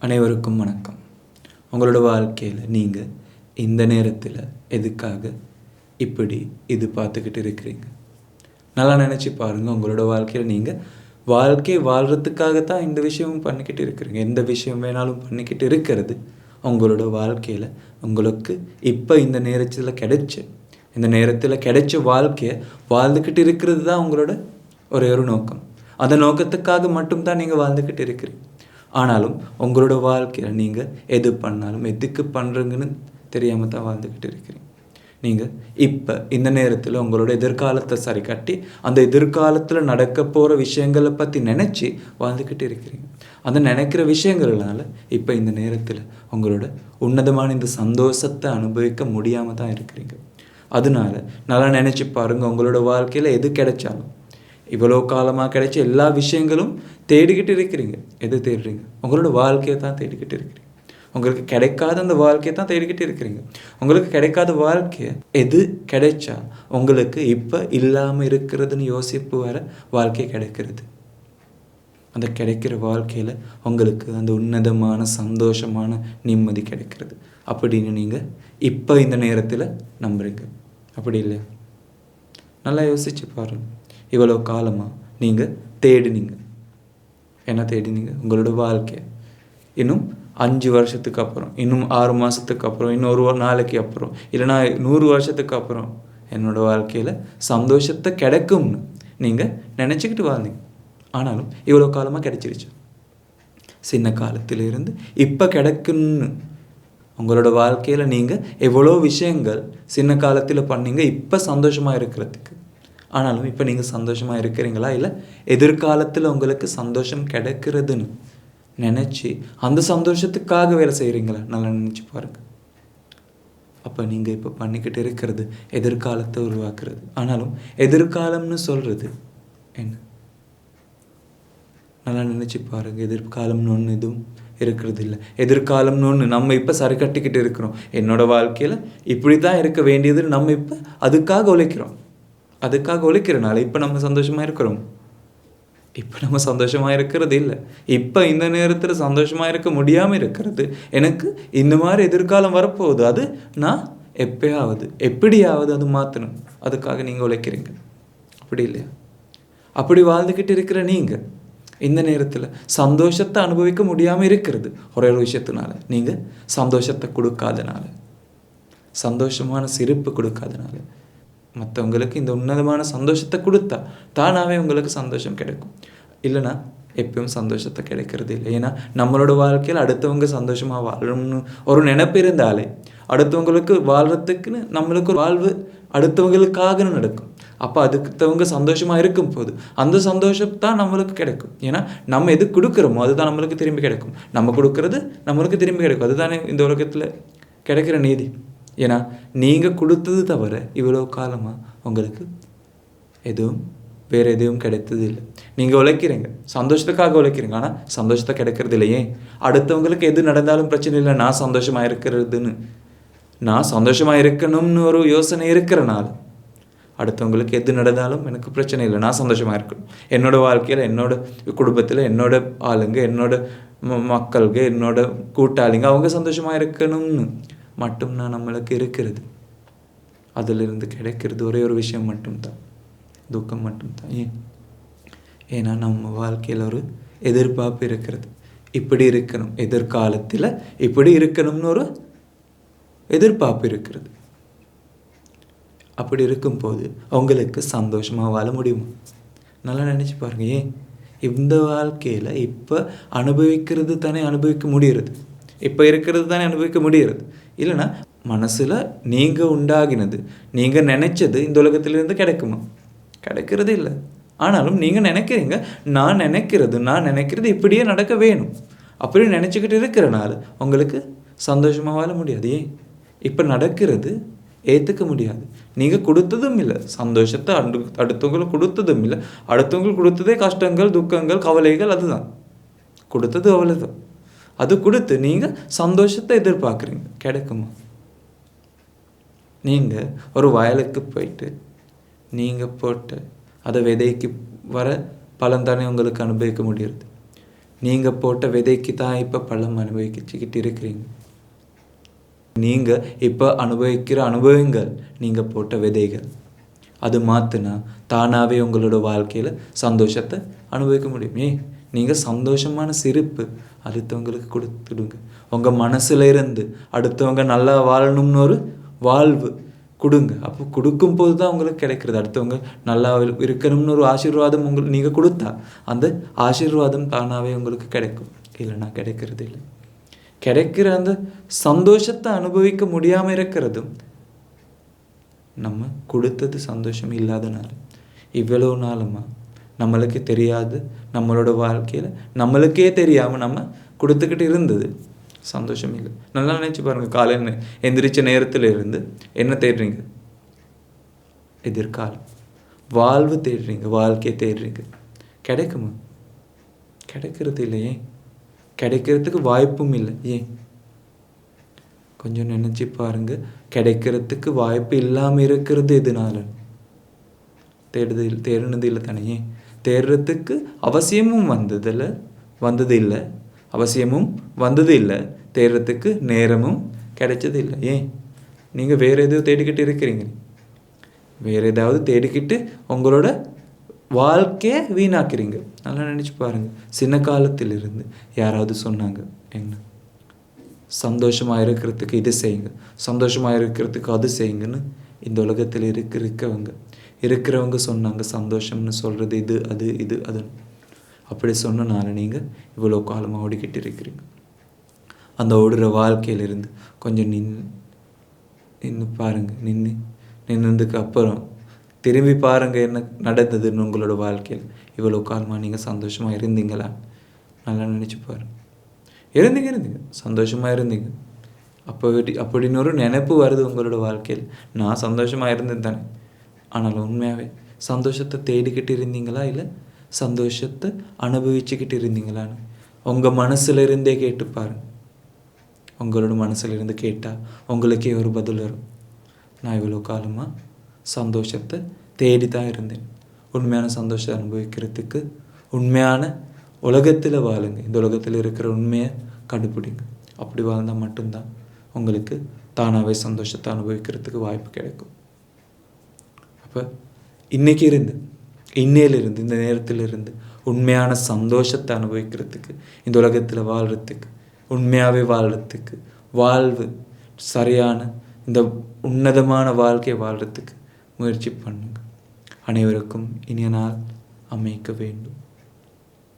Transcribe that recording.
அனைவருக்கும் வணக்கம். உங்களோட வாழ்க்கையில் நீங்கள் இந்த நேரத்தில் எதுக்காக இப்படி இது பார்த்துக்கிட்டு இருக்கிறீங்க? நல்லா நினச்சி பாருங்கள். உங்களோட வாழ்க்கையில் நீங்கள் வாழ்க்கை வாழ்கிறதுக்காகத்தான் இந்த விஷயமும் பண்ணிக்கிட்டு இருக்கிறீங்க. எந்த விஷயம் வேணாலும் பண்ணிக்கிட்டு இருக்கிறது உங்களோட வாழ்க்கையில் உங்களுக்கு இப்போ இந்த நேரத்தில் கிடைச்ச வாழ்க்கையை வாழ்ந்துக்கிட்டு இருக்கிறது தான் உங்களோட ஒரு நோக்கம். அந்த நோக்கத்துக்காக மட்டும்தான் நீங்கள் வாழ்ந்துக்கிட்டு இருக்கிறீங்க. ஆனாலும் உங்களோட வாழ்க்கையில் நீங்கள் எது பண்ணாலும் எதுக்கு பண்ணுறீங்கன்னு தெரியாமல் தான் வாழ்ந்துக்கிட்டு இருக்கிறீங்க. நீங்கள் இப்போ இந்த நேரத்தில் உங்களோட எதிர்காலத்தை சரி கட்டி அந்த எதிர்காலத்தில் நடக்க போகிற விஷயங்களை பற்றி நினச்சி வாழ்ந்துக்கிட்டு இருக்கிறீங்க. அந்த நினைக்கிற விஷயங்கள்னால இப்போ இந்த நேரத்தில் உங்களோட உன்னதமான இந்த சந்தோஷத்தை அனுபவிக்க முடியாமல் தான் இருக்கிறீங்க. அதனால நல்லா நினச்சி பாருங்கள். உங்களோட வாழ்க்கையில் எது கிடைச்சாலும் இவ்வளோ காலமாக கிடைச்ச எல்லா விஷயங்களும் தேடிக்கிட்டு இருக்கிறீங்க. எது தேடுறீங்க? உங்களோட வாழ்க்கையை தான் தேடிக்கிட்டு இருக்கிறீங்க. உங்களுக்கு கிடைக்காத அந்த வாழ்க்கையை தான் தேடிக்கிட்டு இருக்கிறீங்க. உங்களுக்கு கிடைக்காத வாழ்க்கையை எது கிடைச்சா உங்களுக்கு இப்போ இல்லாமல் இருக்கிறதுன்னு யோசிப்பு வர வாழ்க்கை கிடைக்கிறது. அந்த கிடைக்கிற வாழ்க்கையில் உங்களுக்கு அந்த உன்னதமான சந்தோஷமான நிம்மதி கிடைக்கிறது அப்படின்னு நீங்கள் இப்போ இந்த நேரத்தில் நம்புறீங்க. அப்படி இல்லையா? நல்லா யோசிச்சு பாருங்கள். இவ்வளோ காலமாக நீங்கள் தேடினீங்க. என்ன தேடினீங்க? உங்களோட வாழ்க்கையை இன்னும் 5 வருஷத்துக்கு அப்புறம், இன்னும் 6 மாதத்துக்கு அப்புறம், இன்னொரு நாளைக்கு அப்புறம், இல்லைனா 100 வருஷத்துக்கு அப்புறம் என்னோடய வாழ்க்கையில் சந்தோஷத்தை கிடைக்கும்னு நீங்கள் நினச்சிக்கிட்டு வாழ்ந்தீங்க. ஆனாலும் இவ்வளோ காலமாக கிடைச்சிருச்சு. சின்ன காலத்திலிருந்து இப்போ கிடைக்குன்னு உங்களோட வாழ்க்கையில் நீங்கள் எவ்வளோ விஷயங்கள் சின்ன காலத்தில் பண்ணீங்க இப்போ சந்தோஷமாக இருக்கிறதுக்கு. ஆனாலும் இப்போ நீங்கள் சந்தோஷமாக இருக்கிறீங்களா? இல்லை எதிர்காலத்தில் உங்களுக்கு சந்தோஷம் கிடைக்கிறதுன்னு நினச்சி அந்த சந்தோஷத்துக்காக வேலை செய்கிறீங்களா? நல்லா நினச்சி பாருங்கள். அப்போ நீங்கள் இப்போ பண்ணிக்கிட்டு இருக்கிறது எதிர்காலத்தை உருவாக்குறது. ஆனாலும் எதிர்காலம்னு சொல்கிறது என்ன? நல்லா நினச்சி பாருங்கள். எதிர்காலம்னு ஒன்று எதுவும் இருக்கிறது இல்லை. எதிர்காலம்னு ஒன்று நம்ம இப்போ சரி கட்டிக்கிட்டு இருக்கிறோம். என்னோடய வாழ்க்கையில் இப்படி தான் இருக்க வேண்டியதுன்னு நம்ம இப்போ அதுக்காக உழைக்கிறனால இப்போ நம்ம சந்தோஷமாக இருக்கிறோம். இப்போ நம்ம சந்தோஷமாக இருக்கிறது இல்லை. இப்போ இந்த நேரத்தில் சந்தோஷமாக இருக்க முடியாமல் இருக்கிறது. எனக்கு இந்த மாதிரி எதிர்காலம் வரப்போகுது. அது நான் எப்படியாவது அது மாற்றணும். அதுக்காக நீங்கள் உழைக்கிறீங்க. அப்படி இல்லையா? அப்படி வாழ்ந்துக்கிட்டு இருக்கிற நீங்கள் இந்த நேரத்தில் சந்தோஷத்தை அனுபவிக்க முடியாமல் இருக்கிறது ஒரே ஒரு விஷயத்தினால. நீங்கள் சந்தோஷத்தை கொடுக்காதனால, சந்தோஷமான சிரிப்பு கொடுக்காதனால. மற்றவங்களுக்கு இந்த உன்னதமான சந்தோஷத்தை கொடுத்தா தானாகவே உங்களுக்கு சந்தோஷம் கிடைக்கும். இல்லைனா எப்பயும் சந்தோஷத்தை கிடைக்கிறது இல்லை. ஏன்னா நம்மளோட வாழ்க்கையில் அடுத்தவங்க சந்தோஷமாக வாழணும்னு ஒரு நினைப்பு இருந்தாலே அடுத்தவங்களுக்கு வாழ்கிறதுக்குன்னு நம்மளுக்கு ஒரு வாழ்வு அடுத்தவங்களுக்காக நடக்கும். அப்போ அடுத்தவங்க சந்தோஷமாக இருக்கும் போது அந்த சந்தோஷம் தான் நம்மளுக்கு கிடைக்கும். ஏன்னா நம்ம எது கொடுக்குறோமோ அதுதான் நம்மளுக்கு திரும்பி கிடைக்கும். நம்ம கொடுக்கறது நம்மளுக்கு திரும்பி கிடைக்கும். அதுதானே இந்த உலகத்தில் கிடைக்கிற நீதி. ஏன்னா நீங்கள் கொடுத்தது தவிர இவ்வளோ காலமாக உங்களுக்கு வேறு எதுவும் கிடைத்தது இல்லை. நீங்கள் உழைக்கிறீங்க, சந்தோஷத்துக்காக உழைக்கிறீங்க. ஆனால் சந்தோஷத்தை கிடைக்கிறது இல்லையே. அடுத்தவங்களுக்கு எது நடந்தாலும் பிரச்சனை இல்லை, நான் சந்தோஷமாக இருக்கணும்னு ஒரு யோசனை இருக்கிறனால அடுத்தவங்களுக்கு எது நடந்தாலும் எனக்கு பிரச்சனை இல்லை, நான் சந்தோஷமாக இருக்கணும். என்னோடய வாழ்க்கையில், என்னோடய குடும்பத்தில், என்னோட ஆளுங்க, என்னோட மக்களுக்கு, என்னோட கூட்டாளிங்க அவங்க சந்தோஷமாக இருக்கணும்னு மட்டும்தான் நம்மளுக்கு இருக்கிறது. அதிலிருந்து கிடைக்கிறது ஒரே ஒரு விஷயம் மட்டும்தான், துக்கம் மட்டும்தான். ஏன்னா நம்ம வாழ்க்கையில் ஒரு எதிர்பார்ப்பு இருக்கிறது. இப்படி இருக்கணும், எதிர்காலத்தில் இப்படி இருக்கணும்னு ஒரு எதிர்பார்ப்பு இருக்கிறது. அப்படி இருக்கும்போது உங்களுக்கு சந்தோஷமாக வாழ முடியுமா? நல்லா நினச்சி பாருங்கள். இந்த வாழ்க்கையில் இப்போ அனுபவிக்கிறது தானே அனுபவிக்க முடிகிறது, இப்போ இருக்கிறது தானே அனுபவிக்க முடிகிறது. இல்லைனா மனசில் நீங்கள் உண்டாகினது, நீங்கள் நினச்சது இந்த உலகத்திலிருந்து கிடைக்குமா? கிடைக்கிறது இல்லை. ஆனாலும் நீங்கள் நினைக்கிறீங்க, நான் நினைக்கிறது இப்படியே நடக்க வேணும் அப்படி நினச்சிக்கிட்டு இருக்கிறனால உங்களுக்கு சந்தோஷமாக வாழ முடியாது. இப்போ நடக்கிறது ஏற்றுக்க முடியாது. நீங்கள் கொடுத்ததும் இல்லை சந்தோஷத்தை, அடுத்தவங்களுக்கு கொடுத்ததும் இல்லை. அடுத்தவங்களுக்கு கொடுத்ததே கஷ்டங்கள், துக்கங்கள், கவலைகள். அதுதான் கொடுத்தது, அவ்வளோதான். அது கொடுத்து நீங்கள் சந்தோஷத்தை எதிர்பார்க்குறீங்க, கிடைக்குமா? நீங்கள் ஒரு வயலுக்கு போயிட்டு நீங்கள் போட்டு அதை விதைக்கு வர பலன் தானே உங்களுக்கு அனுபவிக்க முடியாது. நீங்கள் போட்ட விதைக்கு தான் இப்போ பழம் அனுபவிச்சுக்கிட்டு இருக்கிறீங்க. நீங்கள் இப்போ அனுபவிக்கிற அனுபவங்கள் நீங்கள் போட்ட விதைகள். அது மாற்றினா தானாகவே உங்களோட வாழ்க்கையில் சந்தோஷத்தை அனுபவிக்க முடியும். நீங்கள் சந்தோஷமான சிரிப்பு அடுத்தவங்களுக்கு கொடுத்துடுங்க. உங்கள் மனசுல இருந்து அடுத்தவங்க நல்லா வாழணும்னு ஒரு வாழ்வு கொடுங்க. அப்போ கொடுக்கும்போது தான் உங்களுக்கு கிடைக்கிறது. அடுத்தவங்க நல்லா இருக்கணும்னு ஒரு ஆசீர்வாதம் நீங்கள் கொடுத்தா அந்த ஆசீர்வாதம் தானாகவே உங்களுக்கு கிடைக்கும். இல்லைன்னா கிடைக்கிறது இல்லை. கிடைக்கிற அந்த சந்தோஷத்தை அனுபவிக்க முடியாமல் இருக்கிறதும் நம்ம கொடுத்தது சந்தோஷம் இல்லாதனால. இவ்வளவு நாளுமா நம்மளுக்கு தெரியாது, நம்மளோட வாழ்க்கையில் நம்மளுக்கே தெரியாமல் நம்ம கொடுத்துக்கிட்டு இருந்தது சந்தோஷம் இல்லை. நல்லா நினச்சி பாருங்கள். காலையில் எந்திரிச்ச நேரத்தில் இருந்து என்ன தேடுறீங்க? எதிர்காலம், வாழ்வு தேடுறீங்க, வாழ்க்கையை தேடுறீங்க. கிடைக்குமா? கிடைக்கிறது இல்லையே. கிடைக்கிறதுக்கு வாய்ப்பும் இல்லை. ஏன்? கொஞ்சம் நினச்சி பாருங்க. கிடைக்கிறதுக்கு வாய்ப்பு இல்லாமல் இருக்கிறது எதுனால? தேடுனது இல்லை தானே. ஏன்? தேடுறதுக்கு அவசியமும் வந்தது இல்லை, அவசியமும் வந்தது இல்லை, தேடுறதுக்கு நேரமும் கிடைச்சது இல்லை. ஏன்? நீங்கள் வேறு எதுவும் தேடிக்கிட்டு இருக்கிறீங்க. வேறு ஏதாவது தேடிக்கிட்டு உங்களோட வாழ்க்கையை வீணாக்குறீங்க. நல்லா நினச்சி பாருங்கள். சின்ன காலத்திலிருந்து யாராவது சொன்னாங்க என்ன? சந்தோஷமாக இருக்கிறதுக்கு இது செய்யுங்க, சந்தோஷமாக இருக்கிறதுக்கு அது செய்யுங்கன்னு இந்த உலகத்தில் இருக்கிறவங்க சொன்னாங்க. சந்தோஷம்னு சொல்கிறது இது அது இது அது. அப்படி சொன்னனால நீங்கள் இவ்வளோ காலமாக ஓடிக்கிட்டு இருக்கிறீங்க. அந்த ஓடுற வாழ்க்கையிலிருந்து கொஞ்சம் நின்று பாருங்கள். நின்னதுக்கு அப்புறம் திரும்பி பாருங்கள் என்ன நடந்ததுன்னு உங்களோட வாழ்க்கையில். இவ்வளோ காலமாக நீங்கள் சந்தோஷமாக இருந்தீங்களா? நல்லா நினச்சி பாருங்கள். இருந்தீங்க சந்தோஷமாக இருந்தீங்க. அப்படின்னு ஒரு நினைப்பு வருது உங்களோட வாழ்க்கையில். நான் சந்தோஷமாக இருந்தேன் தானே. ஆனால் உண்மையாகவே சந்தோஷத்தை தேடிக்கிட்டு இருந்தீங்களா, இல்லை சந்தோஷத்தை அனுபவிச்சுக்கிட்டு இருந்தீங்களான்னு உங்கள் மனசுல இருந்தே கேட்டு பாருங்கள். உங்களோட மனசுல இருந்து கேட்டால் உங்களுக்கே ஒரு பதில் வரும். நான் இவ்வளோ காலமாக சந்தோஷத்தை தேடி தான் இருந்தேன். உண்மையான சந்தோஷத்தை அனுபவிக்கிறதுக்கு உண்மையான உலகத்தில் வாழுங்க. இந்த உலகத்தில் இருக்கிற உண்மையை கண்டுபிடிங்க. அப்படி வாழ்ந்தால் மட்டும்தான் உங்களுக்கு தானாகவே சந்தோஷத்தை அனுபவிக்கிறதுக்கு வாய்ப்பு கிடைக்கும். அப்போ இன்னையிலிருந்து இந்த நேரத்திலிருந்து உண்மையான சந்தோஷத்தை அனுபவிக்கிறதுக்கு, இந்த உலகத்தில் வாழ்கிறதுக்கு, உண்மையாகவே வாழ்கிறதுக்கு, வாழ்வு சரியான இந்த உன்னதமான வாழ்க்கையை வாழ்கிறதுக்கு முயற்சி பண்ணுங்க. அனைவருக்கும் இனிய நாள் அமைக்க வேண்டும்.